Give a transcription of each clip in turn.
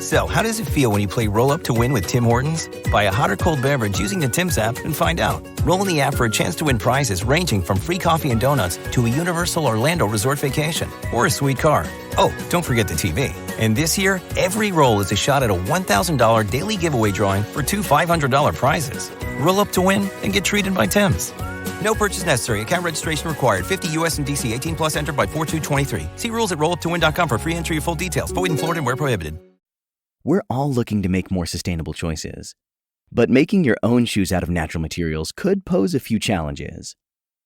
So, how does it feel when you play Roll Up to Win with Tim Hortons? Buy a hot or cold beverage using the Tim's app and find out. Roll in the app for a chance to win prizes ranging from free coffee and donuts to a Universal Orlando resort vacation or a sweet car. Oh, don't forget the TV. And this year, every roll is a shot at a $1,000 daily giveaway drawing for two $500 prizes. Roll up to win and get treated by Tim's. No purchase necessary. Account registration required. 50 U.S. and D.C. 18 plus entered by 4/2/23. See rules at rolluptowin.com for free entry and full details. Void in Florida and where prohibited. We're all looking to make more sustainable choices. But making your own shoes out of natural materials could pose a few challenges.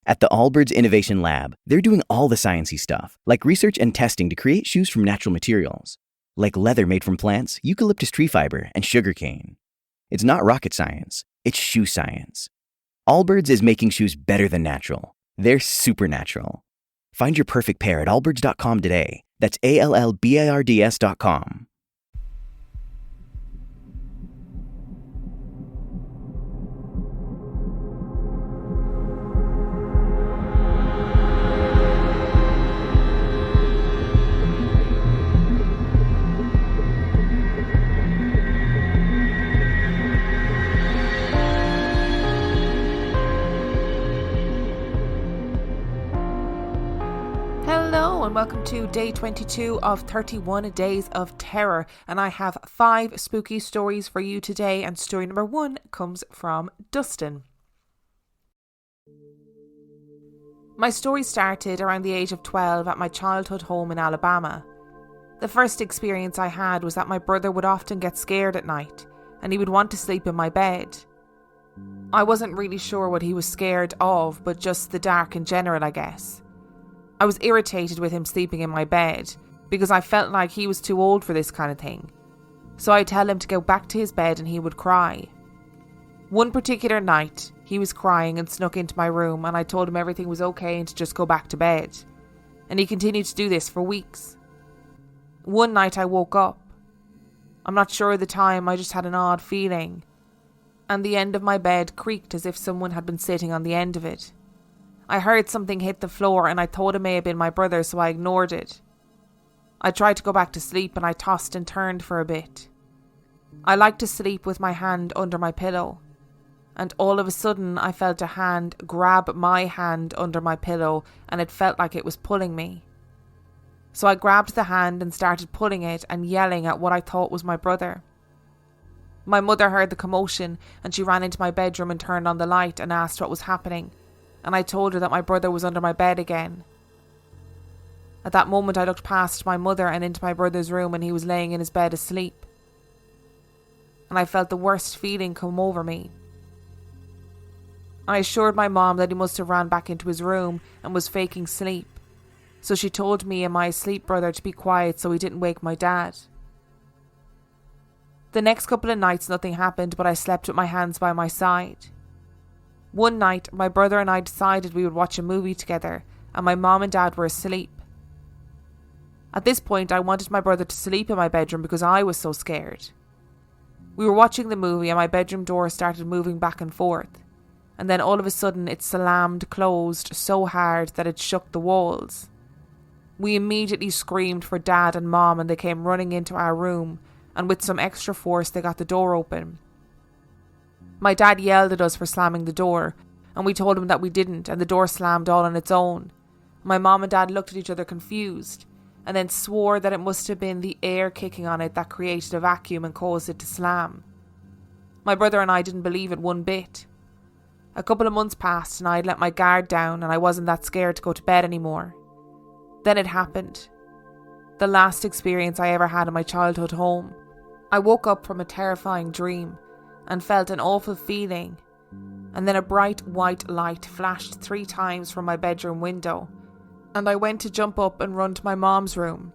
At the Allbirds Innovation Lab, they're doing all the sciencey stuff, like research and testing to create shoes from natural materials, like leather made from plants, eucalyptus tree fiber, and sugarcane. It's not rocket science, it's shoe science. Allbirds is making shoes better than natural. They're supernatural. Find your perfect pair at allbirds.com today. That's ALLBARDS.com. And welcome to day 22 of 31 Days of Terror, and I have 5 spooky stories for you today, and story number 1 comes from Dustin. My story started around the age of 12 at my childhood home in Alabama. The first experience I had was that my brother would often get scared at night, and he would want to sleep in my bed. I wasn't really sure what he was scared of, but just the dark in general, I guess. I was irritated with him sleeping in my bed because I felt like he was too old for this kind of thing. So I'd tell him to go back to his bed and he would cry. One particular night, he was crying and snuck into my room, and I told him everything was okay and to just go back to bed. And he continued to do this for weeks. One night I woke up. I'm not sure of the time, I just had an odd feeling. And the end of my bed creaked as if someone had been sitting on the end of it. I heard something hit the floor and I thought it may have been my brother, so I ignored it. I tried to go back to sleep and I tossed and turned for a bit. I like to sleep with my hand under my pillow, and all of a sudden I felt a hand grab my hand under my pillow and it felt like it was pulling me. So I grabbed the hand and started pulling it and yelling at what I thought was my brother. My mother heard the commotion and she ran into my bedroom and turned on the light and asked what was happening. And I told her that my brother was under my bed again. At that moment I looked past my mother and into my brother's room, and he was laying in his bed asleep. And I felt the worst feeling come over me. I assured my mom that he must have ran back into his room and was faking sleep. So she told me and my asleep brother to be quiet so he didn't wake my dad. The next couple of nights nothing happened, but I slept with my hands by my side. One night, my brother and I decided we would watch a movie together, and my mom and dad were asleep. At this point, I wanted my brother to sleep in my bedroom because I was so scared. We were watching the movie and my bedroom door started moving back and forth, and then all of a sudden it slammed closed so hard that it shook the walls. We immediately screamed for Dad and Mom, and they came running into our room, and with some extra force they got the door open. My dad yelled at us for slamming the door, and we told him that we didn't, and the door slammed all on its own. My mom and dad looked at each other confused, and then swore that it must have been the air kicking on it that created a vacuum and caused it to slam. My brother and I didn't believe it one bit. A couple of months passed and I had let my guard down and I wasn't that scared to go to bed anymore. Then it happened. The last experience I ever had in my childhood home. I woke up from a terrifying dream and felt an awful feeling, and then a bright white light flashed 3 times from my bedroom window, and I went to jump up and run to my mom's room.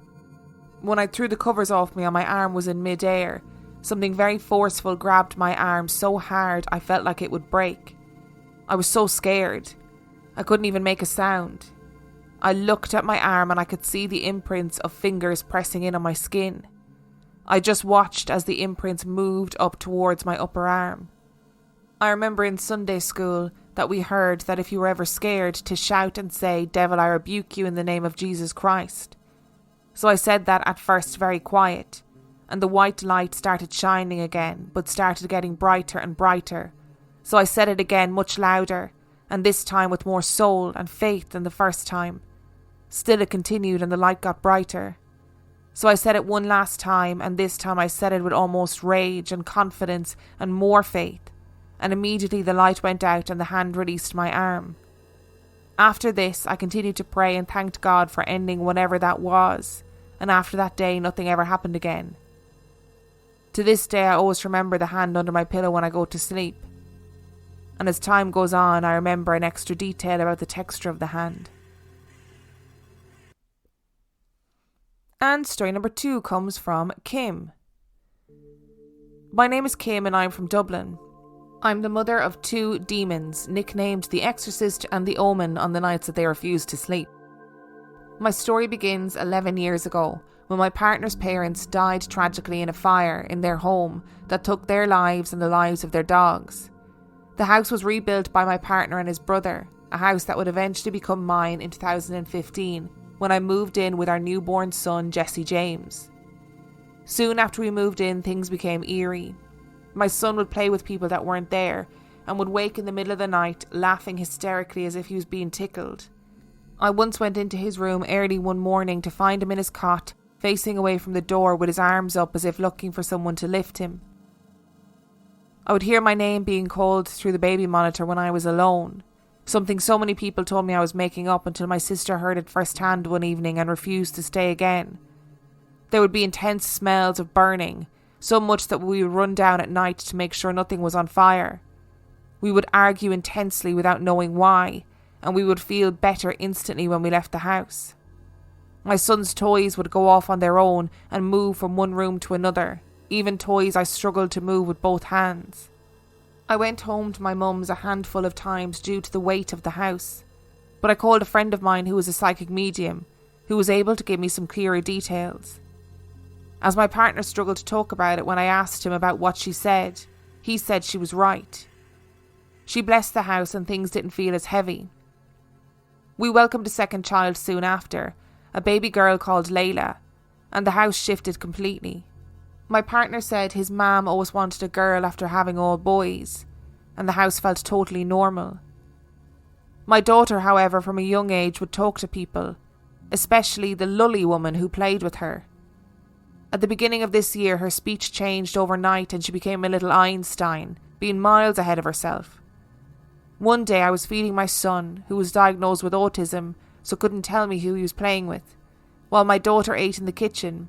When I threw the covers off me and my arm was in mid-air, something very forceful grabbed my arm so hard I felt like it would break. I was so scared. I couldn't even make a sound. I looked at my arm and I could see the imprints of fingers pressing in on my skin. I just watched as the imprints moved up towards my upper arm. I remember in Sunday school that we heard that if you were ever scared to shout and say, "Devil, I rebuke you in the name of Jesus Christ." So I said that at first very quiet, and the white light started shining again, but started getting brighter and brighter. So I said it again much louder, and this time with more soul and faith than the first time. Still it continued and the light got brighter. So I said it one last time, and this time I said it with almost rage and confidence and more faith, and immediately the light went out and the hand released my arm. After this, I continued to pray and thanked God for ending whatever that was, and after that day nothing ever happened again. To this day I always remember the hand under my pillow when I go to sleep, and as time goes on I remember an extra detail about the texture of the hand. And story number 2 comes from Kim. My name is Kim and I'm from Dublin. I'm the mother of 2 demons, nicknamed the Exorcist and the Omen on the nights that they refuse to sleep. My story begins 11 years ago, when my partner's parents died tragically in a fire in their home that took their lives and the lives of their dogs. The house was rebuilt by my partner and his brother, a house that would eventually become mine in 2015, when I moved in with our newborn son, Jesse James. Soon after we moved in, things became eerie. My son would play with people that weren't there and would wake in the middle of the night laughing hysterically as if he was being tickled. I once went into his room early one morning to find him in his cot, facing away from the door with his arms up as if looking for someone to lift him. I would hear my name being called through the baby monitor when I was alone, something so many people told me I was making up until my sister heard it firsthand one evening and refused to stay again. There would be intense smells of burning, so much that we would run down at night to make sure nothing was on fire. We would argue intensely without knowing why, and we would feel better instantly when we left the house. My son's toys would go off on their own and move from one room to another, even toys I struggled to move with both hands. I went home to my mum's a handful of times due to the weight of the house, but I called a friend of mine who was a psychic medium, who was able to give me some clearer details. As my partner struggled to talk about it when I asked him about what she said, he said she was right. She blessed the house and things didn't feel as heavy. We welcomed a second child soon after, a baby girl called Layla, and the house shifted completely. My partner said his mum always wanted a girl after having all boys, and the house felt totally normal. My daughter, however, from a young age would talk to people, especially the lully woman who played with her. At the beginning of this year, her speech changed overnight and she became a little Einstein, being miles ahead of herself. One day I was feeding my son, who was diagnosed with autism, so couldn't tell me who he was playing with, while my daughter ate in the kitchen.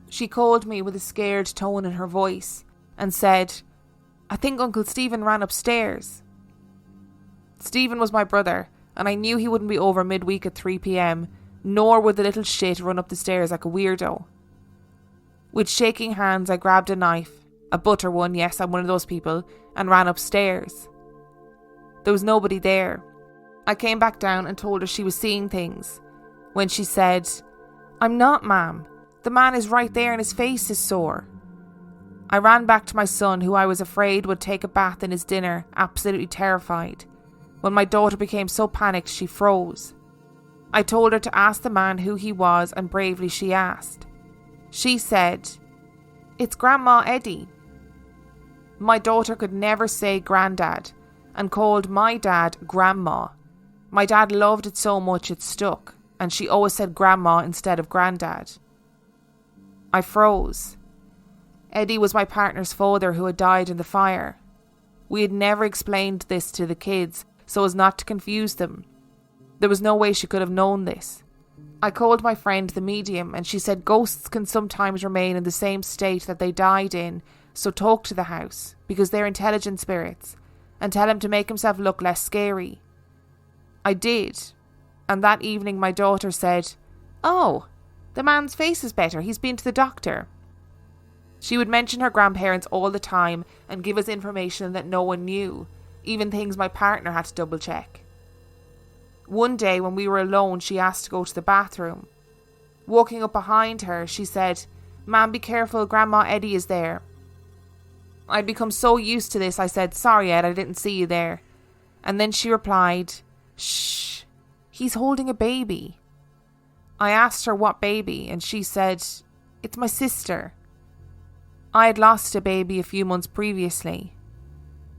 She called me with a scared tone in her voice and said, "I think Uncle Stephen ran upstairs." Stephen was my brother, and I knew he wouldn't be over midweek at 3 p.m, nor would the little shit run up the stairs like a weirdo. With shaking hands I grabbed a knife, a butter one, yes, I'm one of those people, and ran upstairs. There was nobody there. I came back down and told her she was seeing things, when she said, "I'm not, ma'am. The man is right there and his face is sore." I ran back to my son, who I was afraid would take a bath in his dinner, absolutely terrified. When my daughter became so panicked she froze. I told her to ask the man who he was, and bravely she asked. She said, "It's Grandma Eddie." My daughter could never say Grandad and called my dad Grandma. My dad loved it so much it stuck, and she always said Grandma instead of Grandad. I froze. Eddie was my partner's father who had died in the fire. We had never explained this to the kids so as not to confuse them. There was no way she could have known this. I called my friend the medium and she said ghosts can sometimes remain in the same state that they died in, so talk to the house, because they're intelligent spirits, and tell him to make himself look less scary. I did, and that evening my daughter said, "Oh, the man's face is better, he's been to the doctor." She would mention her grandparents all the time and give us information that no one knew, even things my partner had to double check. One day when we were alone, she asked to go to the bathroom. Walking up behind her, she said, "Ma'am, be careful, Grandma Eddie is there." I'd become so used to this, I said, "Sorry Ed, I didn't see you there." And then she replied, "Shh, he's holding a baby." I asked her what baby, and she said, "It's my sister." I had lost a baby a few months previously.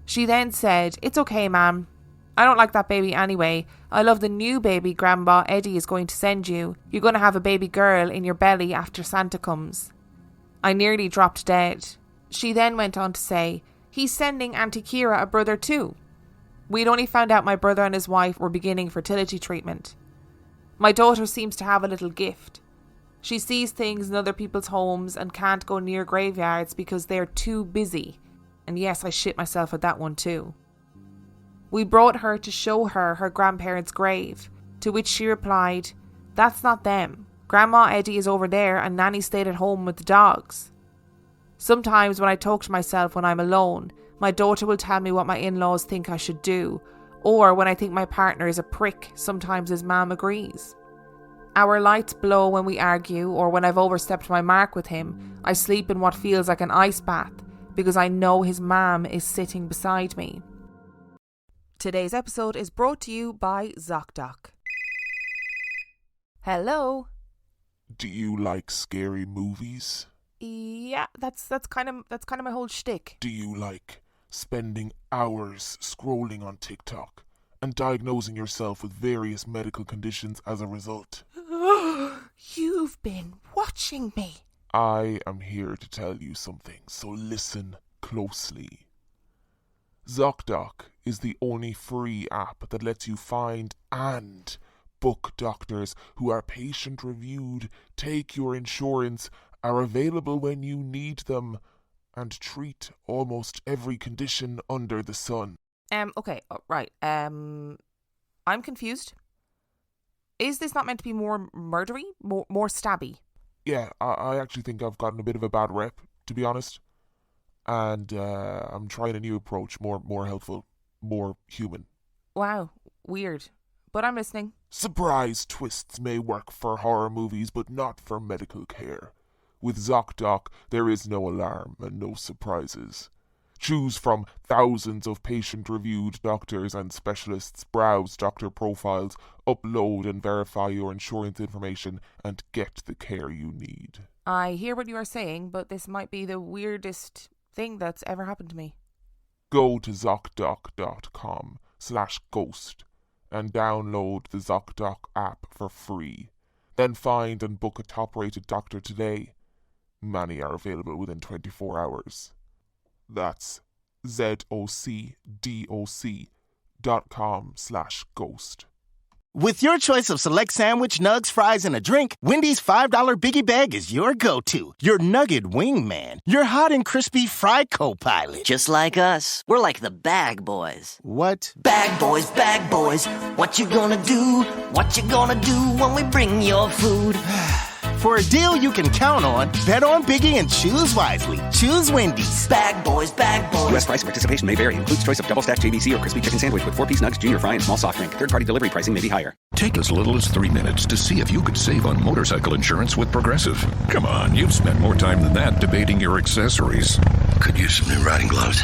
She then said, "It's okay, ma'am. I don't like that baby anyway. I love the new baby Grandma Eddie is going to send you. You're going to have a baby girl in your belly after Santa comes." I nearly dropped dead. She then went on to say, "He's sending Auntie Kira a brother too." We'd only found out my brother and his wife were beginning fertility treatment. My daughter seems to have a little gift. She sees things in other people's homes and can't go near graveyards because they're too busy. And yes, I shit myself at that one too. We brought her to show her her grandparents' grave, to which she replied, "That's not them. Grandma Eddie is over there and Nanny stayed at home with the dogs." Sometimes when I talk to myself when I'm alone, my daughter will tell me what my in-laws think I should do, or when I think my partner is a prick, sometimes his mum agrees. Our lights blow when we argue, or when I've overstepped my mark with him, I sleep in what feels like an ice bath because I know his mum is sitting beside me. Today's episode is brought to you by ZocDoc. Hello. Do you like scary movies? Yeah, that's kind of my whole shtick. Do you like spending hours scrolling on TikTok and diagnosing yourself with various medical conditions as a result? You've been watching me. I am here to tell you something, so listen closely. ZocDoc is the only free app that lets you find and book doctors who are patient-reviewed, take your insurance, are available when you need them, and treat almost every condition under the sun. Okay, right. I'm confused. Is this not meant to be more murdery? More stabby? Yeah, I actually think I've gotten a bit of a bad rep, to be honest. And I'm trying a new approach, more helpful, more human. Wow, weird. But I'm listening. Surprise twists may work for horror movies, but not for medical care. With ZocDoc, there is no alarm and no surprises. Choose from thousands of patient-reviewed doctors and specialists, browse doctor profiles, upload and verify your insurance information, and get the care you need. I hear what you are saying, but this might be the weirdest thing that's ever happened to me. Go to ZocDoc.com/ghost and download the ZocDoc app for free. Then find and book a top-rated doctor today. Many are available within 24 hours. That's ZocDoc.com/ghost. With your choice of select sandwich, nugs, fries, and a drink, Wendy's $5 Biggie Bag is your go-to. Your nugget wingman. Your hot and crispy fry co-pilot. Just like us. We're like the Bag Boys. What? Bag Boys, what you gonna do? What you gonna do when we bring your food? For a deal you can count on, bet on Biggie and choose wisely. Choose Wendy's. Bag Boys. U.S. price and participation may vary. Includes choice of double-stacked JBC or crispy chicken sandwich with 4-piece nugs, junior fry, and small soft drink. Third-party delivery pricing may be higher. Take as little as 3 minutes to see if you could save on motorcycle insurance with Progressive. Come on, you've spent more time than that debating your accessories. Could use some new riding gloves.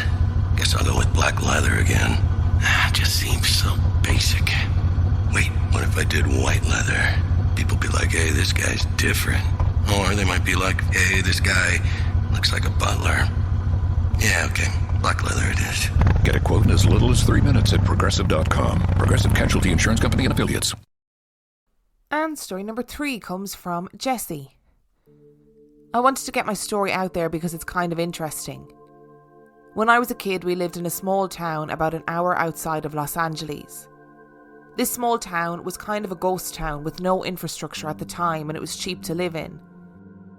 Guess I'll go with black leather again. Just seems so basic. Wait, what if I did white leather? People be like, hey, this guy's different. Or they might be like, hey, this guy looks like a butler. Yeah, okay, black leather it is. Get a quote in as little as 3 minutes at Progressive.com. Progressive Casualty Insurance Company and Affiliates. And story number 3 comes from Jessie. I wanted to get my story out there because it's kind of interesting. When I was a kid, we lived in a small town about an hour outside of Los Angeles. This small town was kind of a ghost town with no infrastructure at the time, and it was cheap to live in.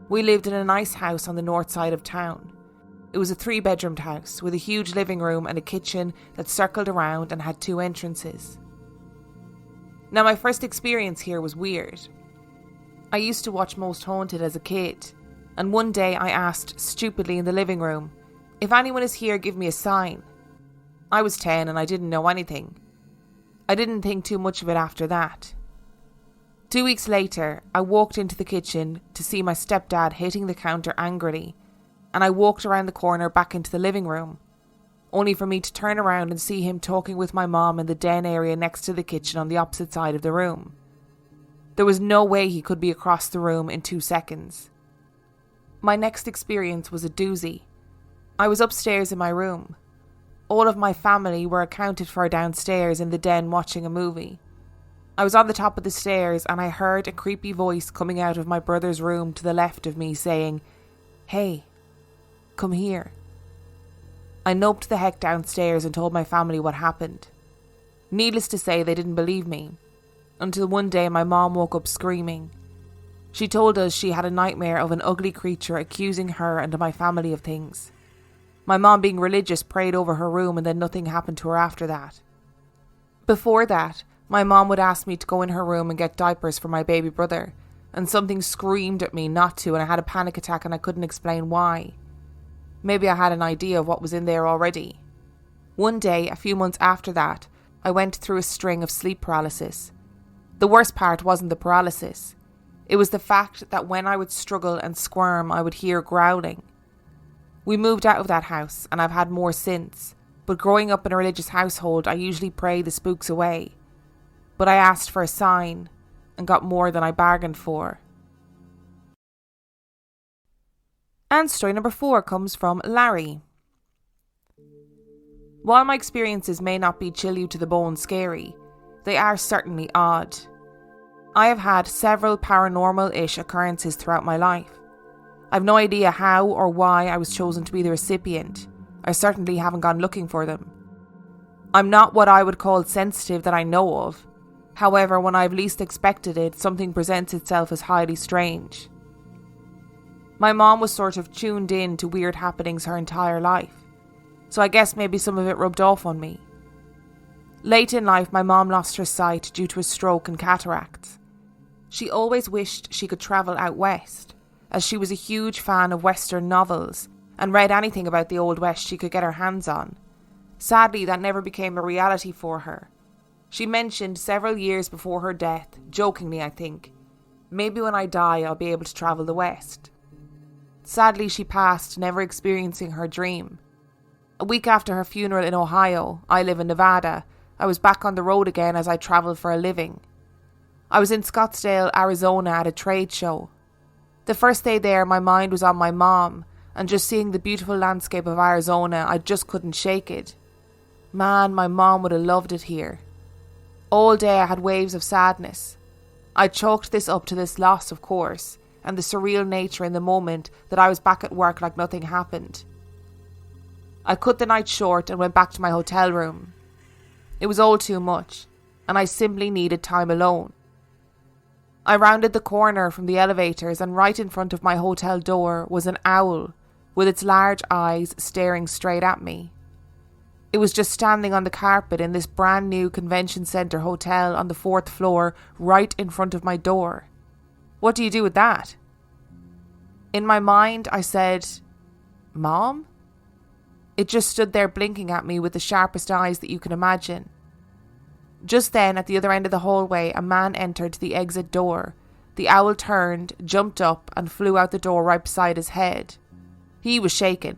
We lived in a nice house on the north side of town. It was a 3-bedroomed house with a huge living room and a kitchen that circled around and had 2 entrances. Now, my first experience here was weird. I used to watch Most Haunted as a kid, and one day I asked stupidly in the living room, "If anyone is here, give me a sign." I was 10 and I didn't know anything. I didn't think too much of it after that. 2 weeks later, I walked into the kitchen to see my stepdad hitting the counter angrily, and I walked around the corner back into the living room, only for me to turn around and see him talking with my mom in the den area next to the kitchen on the opposite side of the room. There was no way he could be across the room in 2 seconds. My next experience was a doozy. I was upstairs in my room. All of my family were accounted for downstairs in the den watching a movie. I was on the top of the stairs and I heard a creepy voice coming out of my brother's room to the left of me saying, "Hey, come here." I noped the heck downstairs and told my family what happened. Needless to say, they didn't believe me, until one day my mom woke up screaming. She told us she had a nightmare of an ugly creature accusing her and my family of things. My mom, being religious, prayed over her room and then nothing happened to her after that. Before that, my mom would ask me to go in her room and get diapers for my baby brother, and something screamed at me not to, and I had a panic attack and I couldn't explain why. Maybe I had an idea of what was in there already. One day, a few months after that, I went through a string of sleep paralysis. The worst part wasn't the paralysis. It was the fact that when I would struggle and squirm, I would hear growling. We moved out of that house, and I've had more since, but growing up in a religious household, I usually pray the spooks away. But I asked for a sign, and got more than I bargained for. And story number 4 comes from Larry. While my experiences may not be chill you to the bone scary, they are certainly odd. I have had several paranormal-ish occurrences throughout my life. I've no idea how or why I was chosen to be the recipient. I certainly haven't gone looking for them. I'm not what I would call sensitive that I know of. However, when I've least expected it, something presents itself as highly strange. My mom was sort of tuned in to weird happenings her entire life, so I guess maybe some of it rubbed off on me. Late in life, my mom lost her sight due to a stroke and cataracts. She always wished she could travel out west, as she was a huge fan of Western novels and read anything about the Old West she could get her hands on. Sadly, that never became a reality for her. She mentioned several years before her death, jokingly I think, "Maybe when I die I'll be able to travel the West." Sadly, she passed, never experiencing her dream. A week after her funeral in Ohio, I live in Nevada, I was back on the road again as I travelled for a living. I was in Scottsdale, Arizona at a trade show. The first day there, my mind was on my mom, and just seeing the beautiful landscape of Arizona, I just couldn't shake it. Man, my mom would have loved it here. All day I had waves of sadness. I chalked this up to this loss, of course, and the surreal nature in the moment that I was back at work like nothing happened. I cut the night short and went back to my hotel room. It was all too much, and I simply needed time alone. I rounded the corner from the elevators, and right in front of my hotel door was an owl with its large eyes staring straight at me. It was just standing on the carpet in this brand new convention centre hotel on the 4th floor right in front of my door. What do you do with that? In my mind, I said, "Mom?" It just stood there blinking at me with the sharpest eyes that you can imagine. Just then, at the other end of the hallway, a man entered the exit door. The owl turned, jumped up, and flew out the door right beside his head. He was shaken.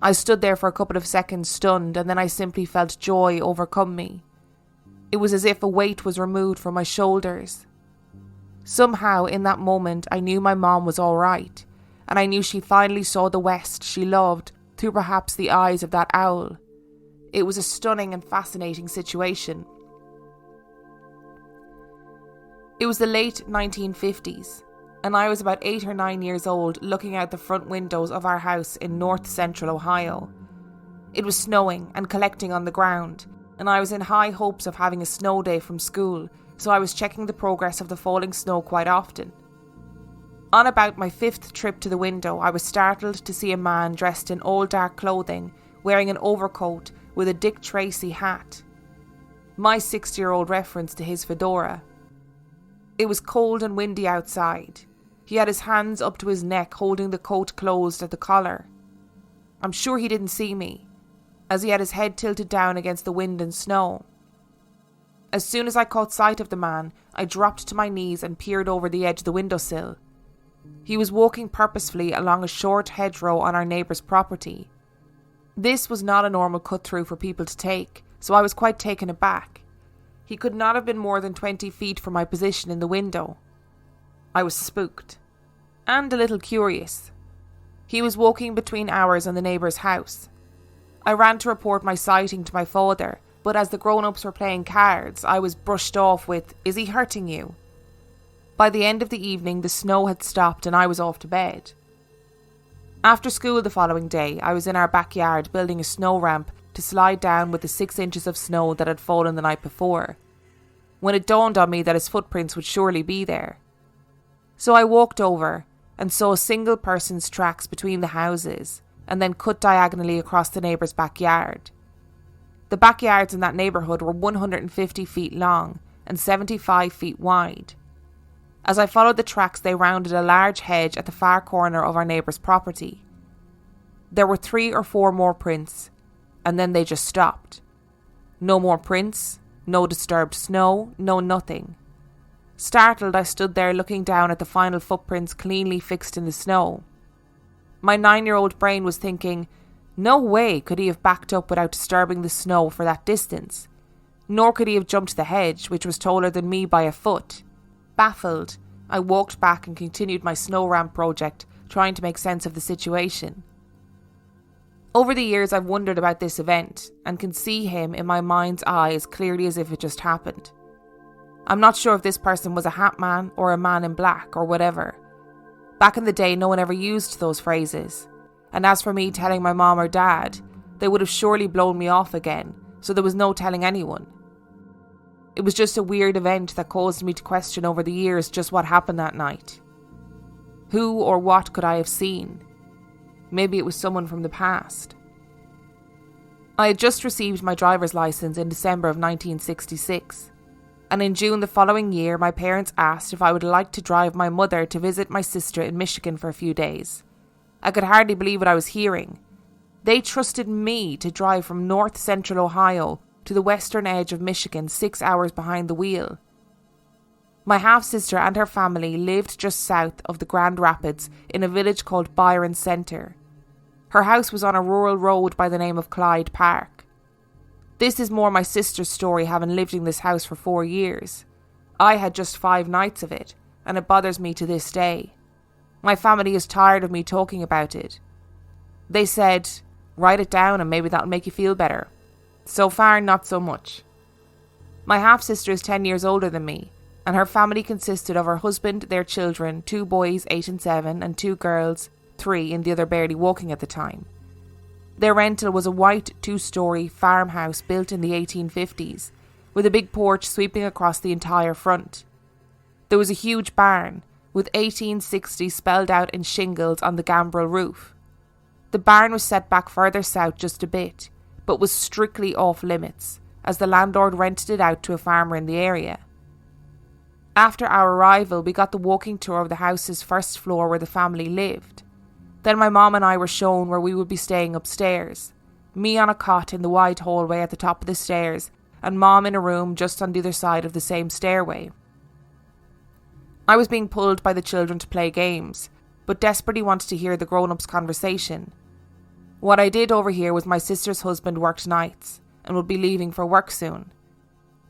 I stood there for a couple of seconds stunned, and then I simply felt joy overcome me. It was as if a weight was removed from my shoulders. Somehow, in that moment, I knew my mom was all right, and I knew she finally saw the West she loved through perhaps the eyes of that owl. It was a stunning and fascinating situation. It was the late 1950s, and I was about 8 or 9 years old looking out the front windows of our house in north central Ohio. It was snowing and collecting on the ground, and I was in high hopes of having a snow day from school, so I was checking the progress of the falling snow quite often. On about my 5th trip to the window, I was startled to see a man dressed in all dark clothing, wearing an overcoat with a Dick Tracy hat. My 60-year-old reference to his fedora. It was cold and windy outside. He had his hands up to his neck, holding the coat closed at the collar. I'm sure he didn't see me, as he had his head tilted down against the wind and snow. As soon as I caught sight of the man, I dropped to my knees and peered over the edge of the windowsill. He was walking purposefully along a short hedgerow on our neighbour's property. This was not a normal cut-through for people to take, so I was quite taken aback. He could not have been more than 20 feet from my position in the window. I was spooked, and a little curious. He was walking between ours and the neighbour's house. I ran to report my sighting to my father, but as the grown-ups were playing cards, I was brushed off with, "Is he hurting you?" By the end of the evening, the snow had stopped and I was off to bed. After school the following day, I was in our backyard building a snow ramp to slide down with the 6 inches of snow that had fallen the night before, when it dawned on me that his footprints would surely be there. So I walked over and saw a single person's tracks between the houses and then cut diagonally across the neighbour's backyard. The backyards in that neighbourhood were 150 feet long and 75 feet wide. As I followed the tracks, they rounded a large hedge at the far corner of our neighbour's property. There were 3 or 4 more prints, and then they just stopped. No more prints, no disturbed snow, no nothing. Startled, I stood there looking down at the final footprints cleanly fixed in the snow. My 9-year-old brain was thinking, no way could he have backed up without disturbing the snow for that distance. Nor could he have jumped the hedge, which was taller than me by a foot. Baffled, I walked back and continued my snow ramp project, trying to make sense of the situation. Over the years, I've wondered about this event and can see him in my mind's eye as clearly as if it just happened. I'm not sure if this person was a hat man or a man in black or whatever. Back in the day, no one ever used those phrases. And as for me telling my mom or dad, they would have surely blown me off again, so there was no telling anyone. It was just a weird event that caused me to question over the years just what happened that night. Who or what could I have seen? Maybe it was someone from the past. I had just received my driver's license in December of 1966, and in June the following year my parents asked if I would like to drive my mother to visit my sister in Michigan for a few days. I could hardly believe what I was hearing. They trusted me to drive from north central Ohio to the western edge of Michigan, 6 hours behind the wheel. My half-sister and her family lived just south of the Grand Rapids in a village called Byron Center. Her house was on a rural road by the name of Clyde Park. This is more my sister's story, having lived in this house for 4 years. I had just 5 nights of it, and it bothers me to this day. My family is tired of me talking about it. They said, write it down and maybe that'll make you feel better. So far, not so much. My half-sister is 10 years older than me, and her family consisted of her husband, their children, 2 boys, 8 and 7, and 2 girls, 3, and the other barely walking at the time. Their rental was a white 2-storey farmhouse built in the 1850s, with a big porch sweeping across the entire front. There was a huge barn, with 1860 spelled out in shingles on the gambrel roof. The barn was set back further south just a bit, but was strictly off limits, as the landlord rented it out to a farmer in the area. After our arrival, we got the walking tour of the house's first floor where the family lived. Then my mom and I were shown where we would be staying upstairs, me on a cot in the wide hallway at the top of the stairs, and Mom in a room just on the other side of the same stairway. I was being pulled by the children to play games, but desperately wanted to hear the grown-ups' conversation. What I did overhear was my sister's husband worked nights and would be leaving for work soon.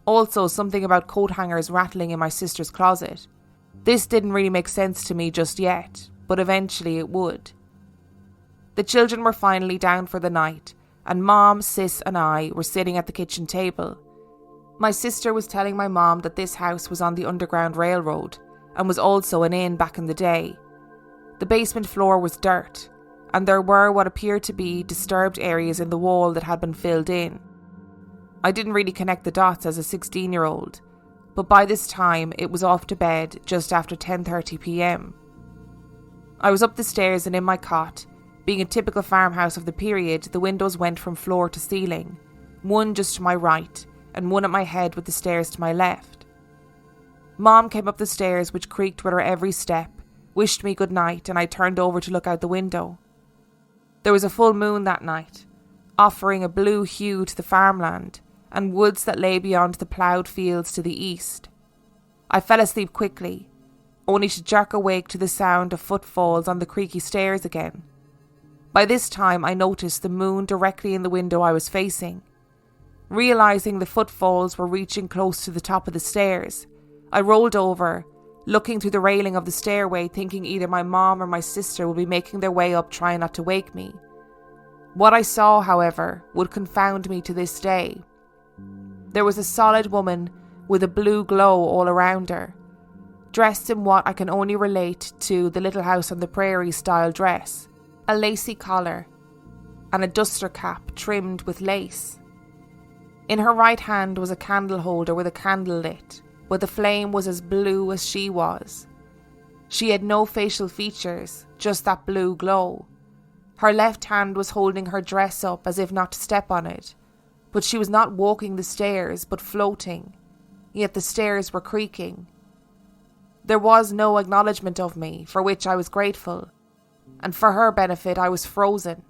Also, something about coat hangers rattling in my sister's closet. This didn't really make sense to me just yet, but eventually it would. The children were finally down for the night, and Mom, Sis and I were sitting at the kitchen table. My sister was telling my mom that this house was on the Underground Railroad and was also an inn back in the day. The basement floor was dirt, and there were what appeared to be disturbed areas in the wall that had been filled in. I didn't really connect the dots as a 16-year-old, but by this time it was off to bed just after 10:30 p.m. I was up the stairs and in my cot. Being a typical farmhouse of the period, the windows went from floor to ceiling, one just to my right and one at my head with the stairs to my left. Mom came up the stairs, which creaked with her every step, wished me good night, and I turned over to look out the window. There was a full moon that night, offering a blue hue to the farmland and woods that lay beyond the ploughed fields to the east. I fell asleep quickly, only to jerk awake to the sound of footfalls on the creaky stairs again. By this time I noticed the moon directly in the window I was facing. Realising the footfalls were reaching close to the top of the stairs, I rolled over looking through the railing of the stairway, thinking either my mom or my sister would be making their way up, trying not to wake me. What I saw, however, would confound me to this day. There was a solid woman with a blue glow all around her, dressed in what I can only relate to the Little House on the Prairie style dress, a lacy collar, and a duster cap trimmed with lace. In her right hand was a candle holder with a candle lit, but the flame was as blue as she was. She had no facial features, just that blue glow. Her left hand was holding her dress up as if not to step on it, but she was not walking the stairs but floating, yet the stairs were creaking. There was no acknowledgement of me, for which I was grateful, and for her benefit I was frozen.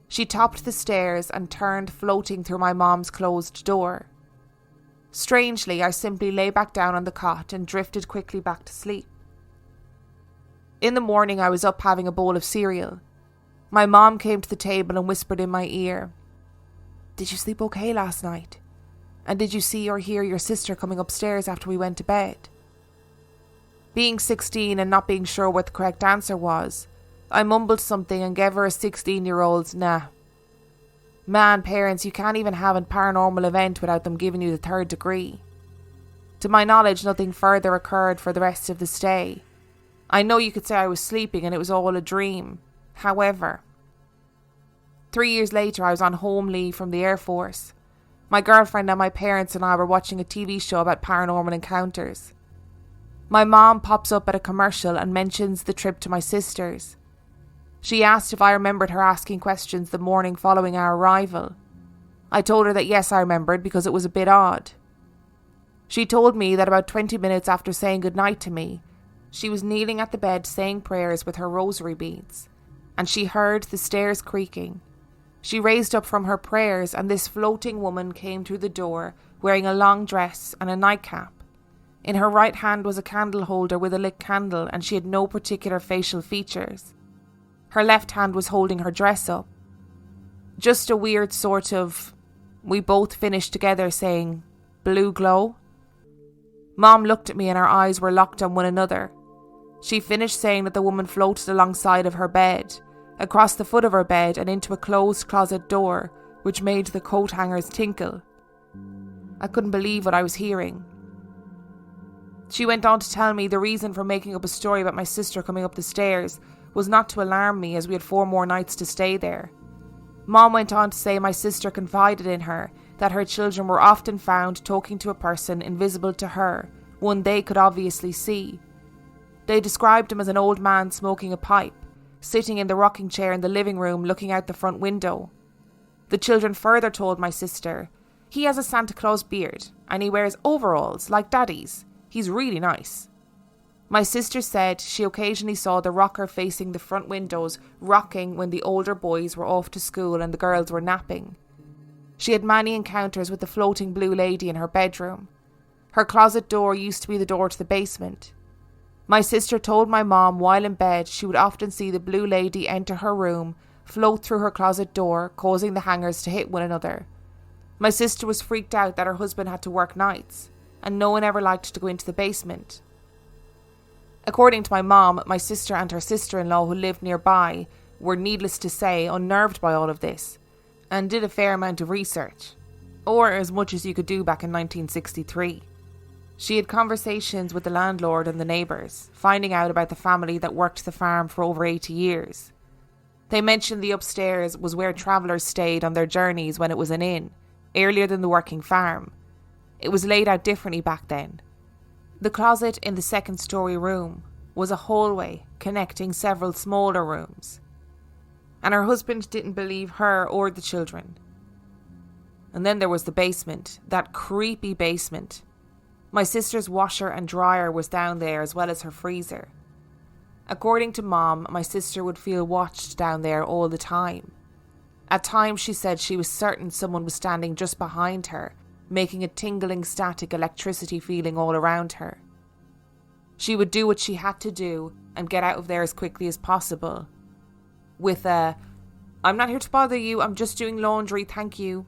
She topped the stairs and turned, floating through my mom's closed door. Strangely, I simply lay back down on the cot and drifted quickly back to sleep. In the morning I was up having a bowl of cereal. My mom came to the table and whispered in my ear, "Did you sleep okay last night? And did you see or hear your sister coming upstairs after we went to bed?" Being 16 and not being sure what the correct answer was, I mumbled something and gave her a 16-year-old's nah. Man, parents, you can't even have a paranormal event without them giving you the 3rd degree. To my knowledge, nothing further occurred for the rest of the stay. I know you could say I was sleeping and it was all a dream. However, 3 years later I was on home leave from the Air Force. My girlfriend and my parents and I were watching a TV show about paranormal encounters. My mom pops up at a commercial and mentions the trip to my sister's. She asked if I remembered her asking questions the morning following our arrival. I told her that yes, I remembered because it was a bit odd. She told me that about 20 minutes after saying goodnight to me, she was kneeling at the bed saying prayers with her rosary beads, and she heard the stairs creaking. She raised up from her prayers and this floating woman came through the door wearing a long dress and a nightcap. In her right hand was a candle holder with a lit candle and she had no particular facial features. Her left hand was holding her dress up. Just a weird sort of, we both finished together saying, blue glow. Mom looked at me and her eyes were locked on one another. She finished saying that the woman floated alongside of her bed, across the foot of her bed and into a closed closet door, which made the coat hangers tinkle. I couldn't believe what I was hearing. She went on to tell me the reason for making up a story about my sister coming up the stairs was not to alarm me, as we had 4 more nights to stay there. Mom went on to say my sister confided in her that her children were often found talking to a person invisible to her, one they could obviously see. They described him as an old man smoking a pipe, sitting in the rocking chair in the living room looking out the front window. The children further told my sister, "He has a Santa Claus beard and he wears overalls like Daddy's. He's really nice." My sister said she occasionally saw the rocker facing the front windows rocking when the older boys were off to school and the girls were napping. She had many encounters with the floating blue lady in her bedroom. Her closet door used to be the door to the basement. My sister told my mom while in bed she would often see the blue lady enter her room, float through her closet door, causing the hangers to hit one another. My sister was freaked out that her husband had to work nights, and no one ever liked to go into the basement. According to my mom, my sister and her sister-in-law who lived nearby were, needless to say, unnerved by all of this, and did a fair amount of research, or as much as you could do back in 1963. She had conversations with the landlord and the neighbours, finding out about the family that worked the farm for over 80 years. They mentioned the upstairs was where travellers stayed on their journeys when it was an inn, earlier than the working farm. It was laid out differently back then. The closet in the 2nd-storey room was a hallway connecting several smaller rooms, and her husband didn't believe her or the children. And then there was the basement, that creepy basement. My sister's washer and dryer was down there as well as her freezer. According to Mom, my sister would feel watched down there all the time. At times she said she was certain someone was standing just behind her, making a tingling static electricity feeling all around her. She would do what she had to do and get out of there as quickly as possible. With a, "I'm not here to bother you, I'm just doing laundry, thank you."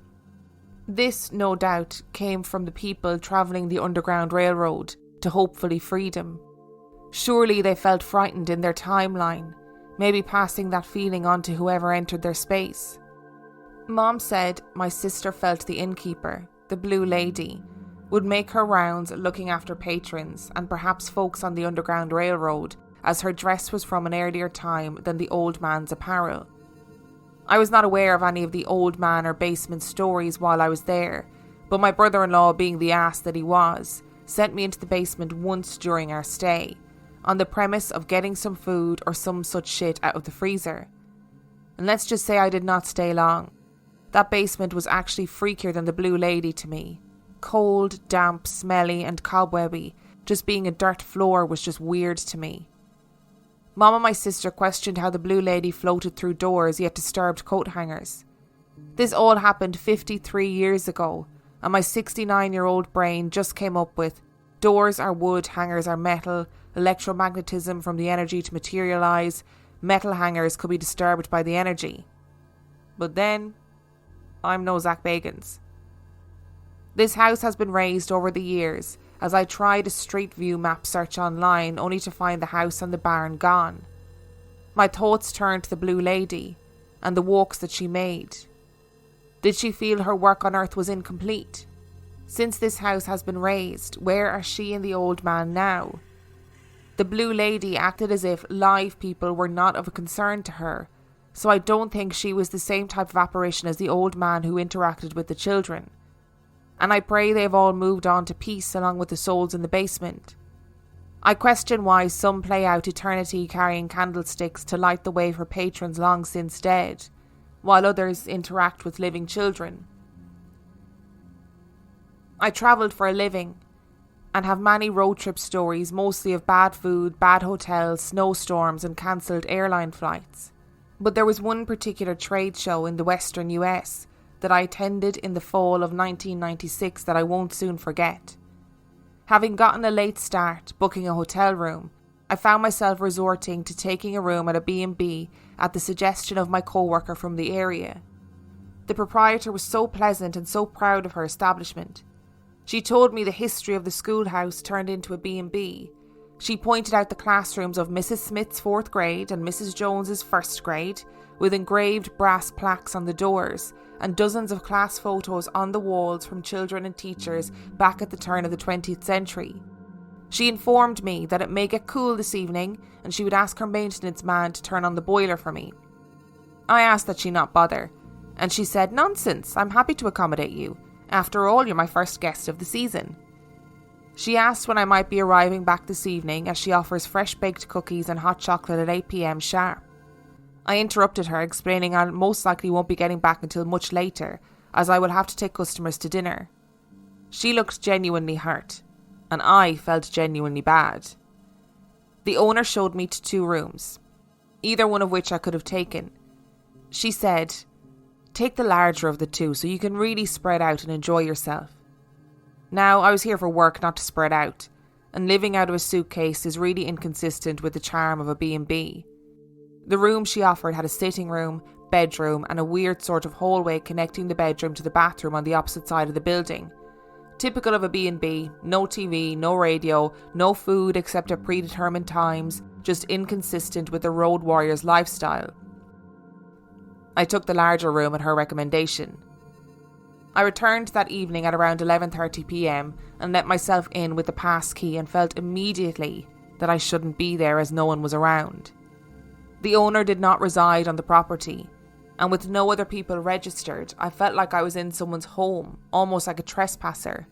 This, no doubt, came from the people travelling the Underground Railroad to hopefully freedom. Surely they felt frightened in their timeline, maybe passing that feeling on to whoever entered their space. Mom said my sister felt the innkeeper, the Blue Lady, would make her rounds looking after patrons and perhaps folks on the Underground Railroad, as her dress was from an earlier time than the old man's apparel. I was not aware of any of the old man or basement stories while I was there, but my brother-in-law, being the ass that he was, sent me into the basement once during our stay, on the premise of getting some food or some such shit out of the freezer. And let's just say I did not stay long. That basement was actually freakier than the Blue Lady to me. Cold, damp, smelly and cobwebby. Just being a dirt floor was just weird to me. Mom and my sister questioned how the Blue Lady floated through doors yet disturbed coat hangers. This all happened 53 years ago, and my 69-year-old brain just came up with doors are wood, hangers are metal, electromagnetism from the energy to materialise, metal hangers could be disturbed by the energy. But then, I'm no Zach Bagans. This house has been raised over the years, as I tried a Street View map search online only to find the house and the barn gone. My thoughts turned to the Blue Lady and the walks that she made. Did she feel her work on earth was incomplete? Since this house has been raised, where are she and the old man now? The Blue Lady acted as if live people were not of a concern to her, so I don't think she was the same type of apparition as the old man who interacted with the children. And I pray they've all moved on to peace along with the souls in the basement. I question why some play out eternity carrying candlesticks to light the way for patrons long since dead, while others interact with living children. I travelled for a living, and have many road trip stories, mostly of bad food, bad hotels, snowstorms and cancelled airline flights. But there was one particular trade show in the western US that I attended in the fall of 1996 that I won't soon forget. Having gotten a late start booking a hotel room, I found myself resorting to taking a room at a B&B at the suggestion of my co-worker from the area. The proprietor was so pleasant and so proud of her establishment. She told me the history of the schoolhouse turned into a B&B. She pointed out the classrooms of Mrs. Smith's 4th grade and Mrs. Jones's 1st grade, with engraved brass plaques on the doors and dozens of class photos on the walls from children and teachers back at the turn of the 20th century. She informed me that it may get cool this evening and she would ask her maintenance man to turn on the boiler for me. I asked that she not bother, and she said, "Nonsense, I'm happy to accommodate you. After all, you're my first guest of the season." She asked when I might be arriving back this evening, as she offers fresh baked cookies and hot chocolate at 8 p.m. sharp. I interrupted her, explaining I most likely won't be getting back until much later, as I will have to take customers to dinner. She looked genuinely hurt, and I felt genuinely bad. The owner showed me to 2 rooms, either one of which I could have taken. She said, "Take the larger of the 2 so you can really spread out and enjoy yourself." Now, I was here for work, not to spread out, and living out of a suitcase is really inconsistent with the charm of a B&B. The room she offered had a sitting room, bedroom and a weird sort of hallway connecting the bedroom to the bathroom on the opposite side of the building. Typical of a B&B, no TV, no radio, no food except at predetermined times, just inconsistent with the road warrior's lifestyle. I took the larger room at her recommendation. I returned that evening at around 11:30 p.m. and let myself in with the pass key and felt immediately that I shouldn't be there as no one was around. The owner did not reside on the property, and with no other people registered, I felt like I was in someone's home, almost like a trespasser.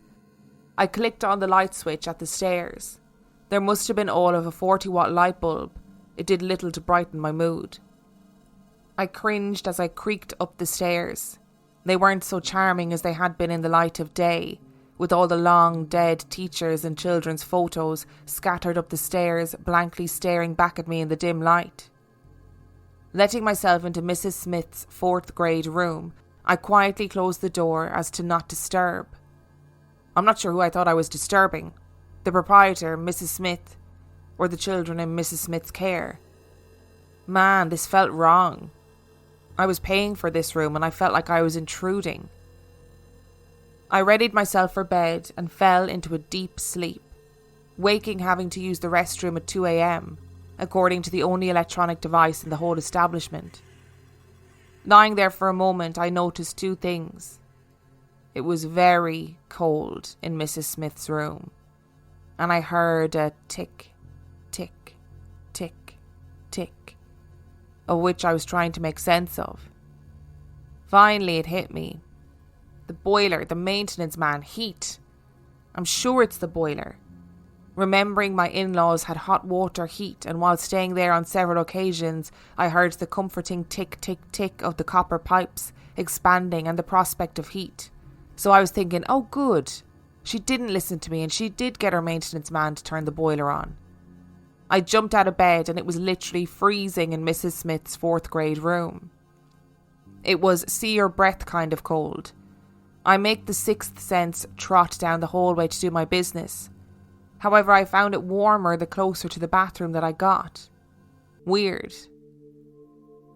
I clicked on the light switch at the stairs. There must have been all of a 40-watt light bulb. It did little to brighten my mood. I cringed as I creaked up the stairs. They weren't so charming as they had been in the light of day, with all the long dead teachers and children's photos scattered up the stairs, blankly staring back at me in the dim light. Letting myself into Mrs. Smith's 4th grade room, I quietly closed the door as to not disturb. I'm not sure who I thought I was disturbing, the proprietor, Mrs. Smith, or the children in Mrs. Smith's care. Man, this felt wrong. I was paying for this room and I felt like I was intruding. I readied myself for bed and fell into a deep sleep. waking having to use the restroom at 2 a.m, according to the only electronic device in the whole establishment. Lying there for a moment, I noticed two things. It was very cold in Mrs. Smith's room, and I heard a tick, tick, tick, tick, of which I was trying to make sense of. Finally, it hit me. The boiler, the maintenance man, heat. I'm sure it's the boiler. Remembering my in-laws had hot water heat, and while staying there on several occasions, I heard the comforting tick, tick, tick of the copper pipes expanding and the prospect of heat. So I was thinking, oh good, she didn't listen to me and she did get her maintenance man to turn the boiler on. I jumped out of bed and it was literally freezing in Mrs. Smith's 4th grade room. It was see your breath kind of cold. I make the 6th sense trot down the hallway to do my business. However, I found it warmer the closer to the bathroom that I got. Weird.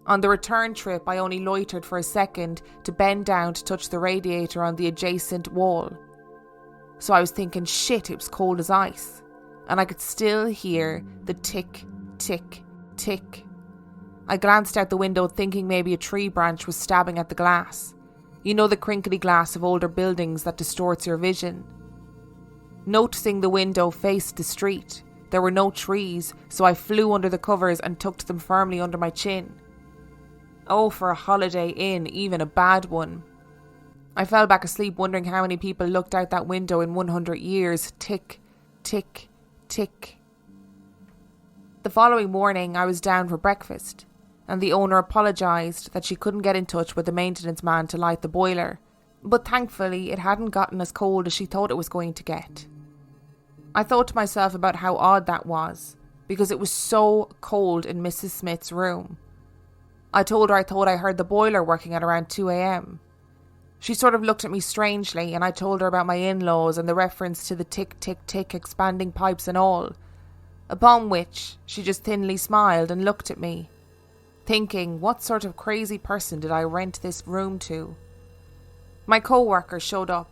On the return trip, I only loitered for a second to bend down to touch the radiator on the adjacent wall. So I was thinking, shit, it was cold as ice. And I could still hear the tick, tick, tick. I glanced out the window thinking maybe a tree branch was stabbing at the glass. You know, the crinkly glass of older buildings that distorts your vision. Noticing the window faced the street, there were no trees, so I flew under the covers and tucked them firmly under my chin. Oh, for a Holiday Inn, even a bad one. I fell back asleep wondering how many people looked out that window in 100 years. Tick, tick, tick. The following morning I was down for breakfast, and the owner apologised that she couldn't get in touch with the maintenance man to light the boiler, but thankfully it hadn't gotten as cold as she thought it was going to get. I thought to myself about how odd that was, because it was so cold in Mrs. Smith's room. I told her I thought I heard the boiler working at around 2 a.m. She sort of looked at me strangely, and I told her about my in-laws and the reference to the tick, tick, tick expanding pipes and all, upon which she just thinly smiled and looked at me, thinking, what sort of crazy person did I rent this room to? My co-worker showed up,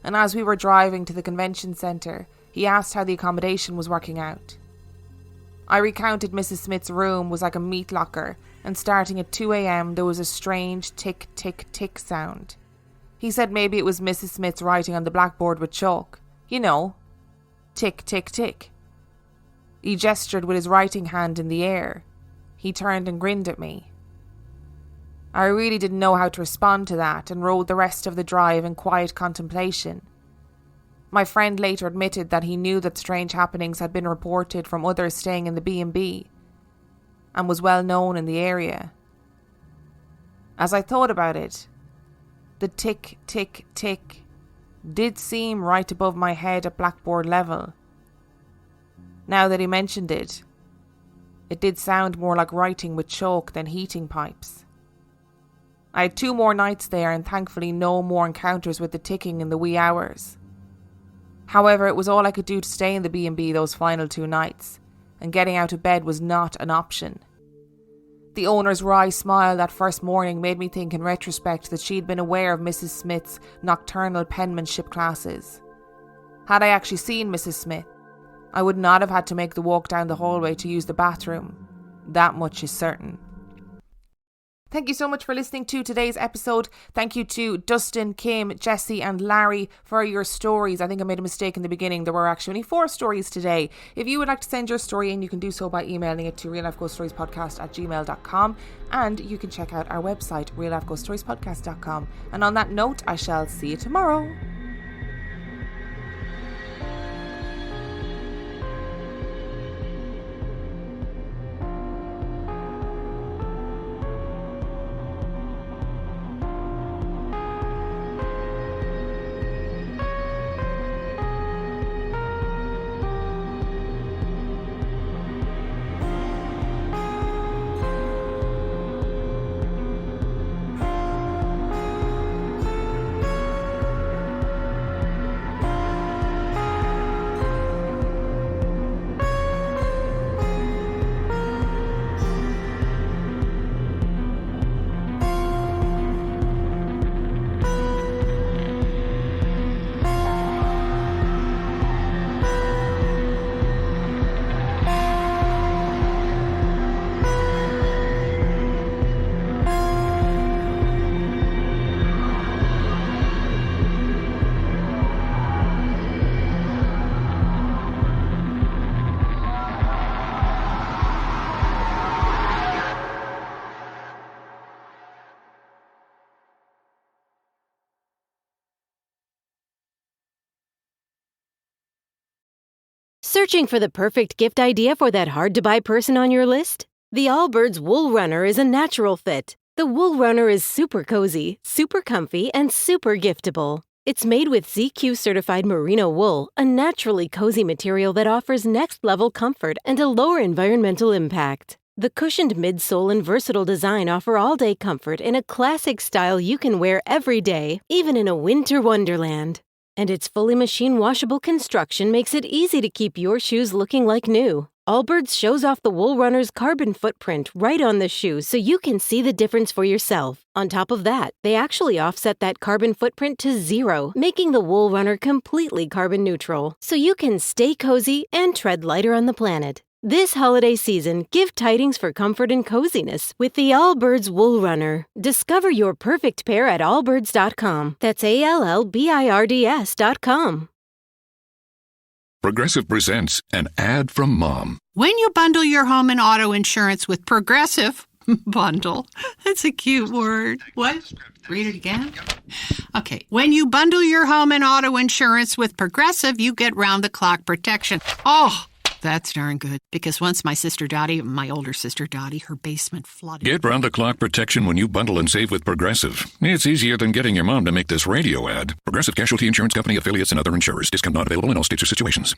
and as we were driving to the convention centre, he asked how the accommodation was working out. I recounted Mrs. Smith's room was like a meat locker, and starting at 2 a.m. there was a strange tick, tick, tick sound. He said maybe it was Mrs. Smith's writing on the blackboard with chalk. You know, tick, tick, tick. He gestured with his writing hand in the air. He turned and grinned at me. I really didn't know how to respond to that and rode the rest of the drive in quiet contemplation. My friend later admitted that he knew that strange happenings had been reported from others staying in the B&B and was well known in the area. As I thought about it, the tick, tick, tick did seem right above my head at blackboard level. Now that he mentioned it, it did sound more like writing with chalk than heating pipes. I had 2 more nights there and thankfully no more encounters with the ticking in the wee hours. However, it was all I could do to stay in the B&B those final 2 nights, and getting out of bed was not an option. The owner's wry smile that first morning made me think in retrospect that she'd been aware of Mrs. Smith's nocturnal penmanship classes. Had I actually seen Mrs. Smith, I would not have had to make the walk down the hallway to use the bathroom. That much is certain. Thank you so much for listening to today's episode. Thank you to Dustin, Kim, Jesse and Larry for your stories. I think I made a mistake in the beginning. There were actually only 4 stories today. If you would like to send your story in, you can do so by emailing it to reallifeghoststoriespodcast@gmail.com, and you can check out our website, reallifeghoststoriespodcast.com. And on that note, I shall see you tomorrow. Searching for the perfect gift idea for that hard-to-buy person on your list? The Allbirds Wool Runner is a natural fit. The Wool Runner is super cozy, super comfy, and super giftable. It's made with ZQ-certified merino wool, a naturally cozy material that offers next-level comfort and a lower environmental impact. The cushioned midsole and versatile design offer all-day comfort in a classic style you can wear every day, even in a winter wonderland. And its fully machine-washable construction makes it easy to keep your shoes looking like new. Allbirds shows off the Wool Runner's carbon footprint right on the shoe so you can see the difference for yourself. On top of that, they actually offset that carbon footprint to 0, making the Wool Runner completely carbon neutral, so you can stay cozy and tread lighter on the planet. This holiday season, give tidings for comfort and coziness with the Allbirds Wool Runner. Discover your perfect pair at allbirds.com. That's ALLBIRDS.com. Progressive presents an ad from Mom. When you bundle your home and auto insurance with Progressive, bundle, that's a cute word. What? Read it again? Okay. When you bundle your home and auto insurance with Progressive, you get round-the-clock protection. Oh, that's darn good. Because once my older sister Dottie, her basement flooded. Get round-the-clock protection when you bundle and save with Progressive. It's easier than getting your mom to make this radio ad. Progressive Casualty Insurance Company, affiliates, and other insurers. Discount not available in all states or situations.